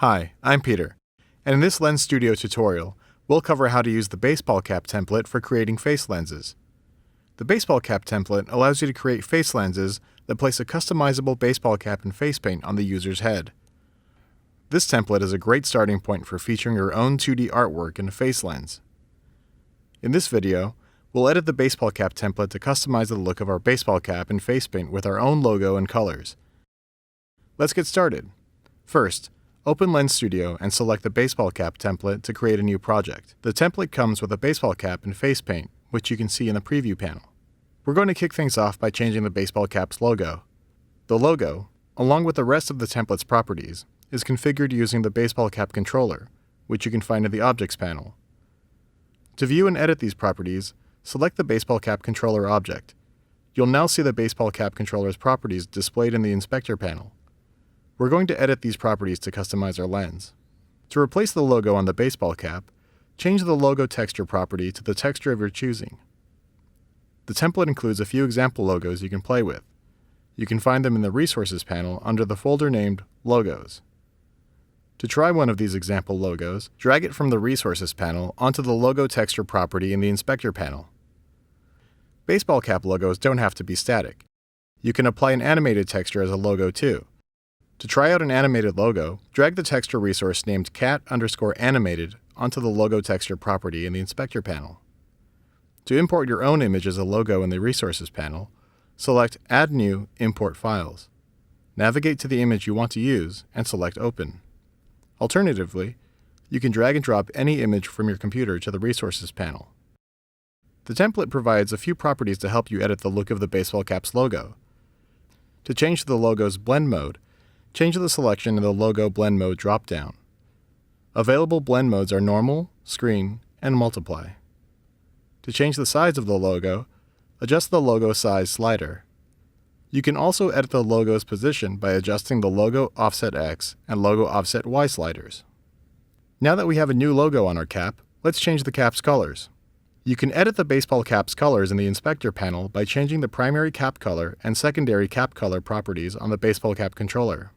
Hi, I'm Peter, and in this Lens Studio tutorial, we'll cover how to use the baseball cap template for creating face lenses. The baseball cap template allows you to create face lenses that place a customizable baseball cap and face paint on the user's head. This template is a great starting point for featuring your own 2D artwork in a face lens. In this video, we'll edit the baseball cap template to customize the look of our baseball cap and face paint with our own logo and colors. Let's get started. First, open Lens Studio and select the baseball cap template to create a new project. The template comes with a baseball cap and face paint, which you can see in the preview panel. We're going to kick things off by changing the baseball cap's logo. The logo, along with the rest of the template's properties, is configured using the baseball cap controller, which you can find in the Objects panel. To view and edit these properties, select the baseball cap controller object. You'll now see the baseball cap controller's properties displayed in the Inspector panel. We're going to edit these properties to customize our lens. To replace the logo on the baseball cap, change the logo texture property to the texture of your choosing. The template includes a few example logos you can play with. You can find them in the Resources panel under the folder named Logos. To try one of these example logos, drag it from the Resources panel onto the logo texture property in the Inspector panel. Baseball cap logos don't have to be static. You can apply an animated texture as a logo too. To try out an animated logo, drag the texture resource named cat_animated onto the logo texture property in the Inspector panel. To import your own image as a logo in the Resources panel, select Add New, Import Files. Navigate to the image you want to use and select Open. Alternatively, you can drag and drop any image from your computer to the Resources panel. The template provides a few properties to help you edit the look of the baseball cap's logo. To change the logo's blend mode, change the selection in the Logo Blend Mode drop-down. Available blend modes are Normal, Screen, and Multiply. To change the size of the logo, adjust the logo size slider. You can also edit the logo's position by adjusting the Logo Offset X and Logo Offset Y sliders. Now that we have a new logo on our cap, let's change the cap's colors. You can edit the baseball cap's colors in the Inspector panel by changing the primary cap color and secondary cap color properties on the baseball cap controller.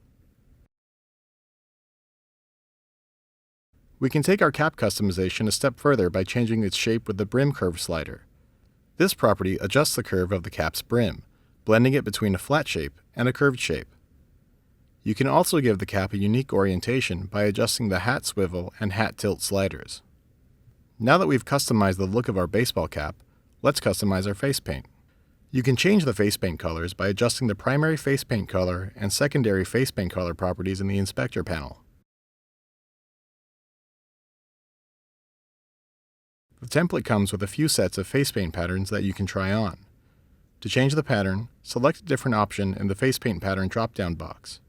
We can take our cap customization a step further by changing its shape with the Brim Curve slider. This property adjusts the curve of the cap's brim, blending it between a flat shape and a curved shape. You can also give the cap a unique orientation by adjusting the Hat Swivel and Hat Tilt sliders. Now that we've customized the look of our baseball cap, let's customize our face paint. You can change the face paint colors by adjusting the primary face paint color and secondary face paint color properties in the Inspector panel. The template comes with a few sets of face paint patterns that you can try on. To change the pattern, select a different option in the Face Paint Pattern drop-down box.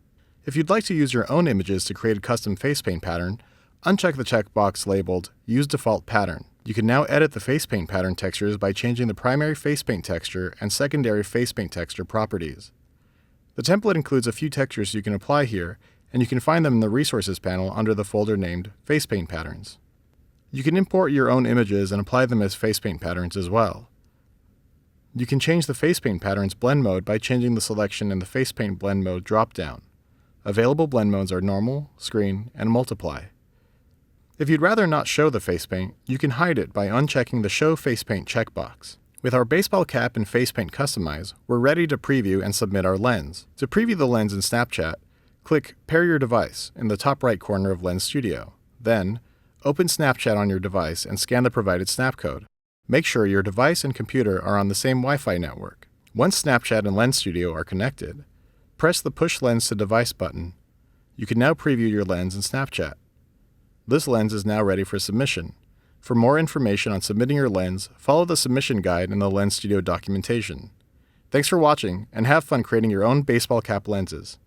If you'd like to use your own images to create a custom face paint pattern, uncheck the checkbox labeled Use Default Pattern. You can now edit the face paint pattern textures by changing the primary face paint texture and secondary face paint texture properties. The template includes a few textures you can apply here, and you can find them in the Resources panel under the folder named Face Paint Patterns. You can import your own images and apply them as face paint patterns as well. You can change the face paint pattern's blend mode by changing the selection in the Face Paint Blend Mode drop-down. Available blend modes are Normal, Screen, and Multiply. If you'd rather not show the face paint, you can hide it by unchecking the Show Face Paint checkbox. With our baseball cap and face paint customized, we're ready to preview and submit our lens. To preview the lens in Snapchat, click Pair Your Device in the top right corner of Lens Studio. Then, open Snapchat on your device and scan the provided snap code. Make sure your device and computer are on the same Wi-Fi network. Once Snapchat and Lens Studio are connected, press the Push Lens to Device button. You can now preview your lens in Snapchat. This lens is now ready for submission. For more information on submitting your lens, follow the submission guide in the Lens Studio documentation. Thanks for watching, and have fun creating your own baseball cap lenses.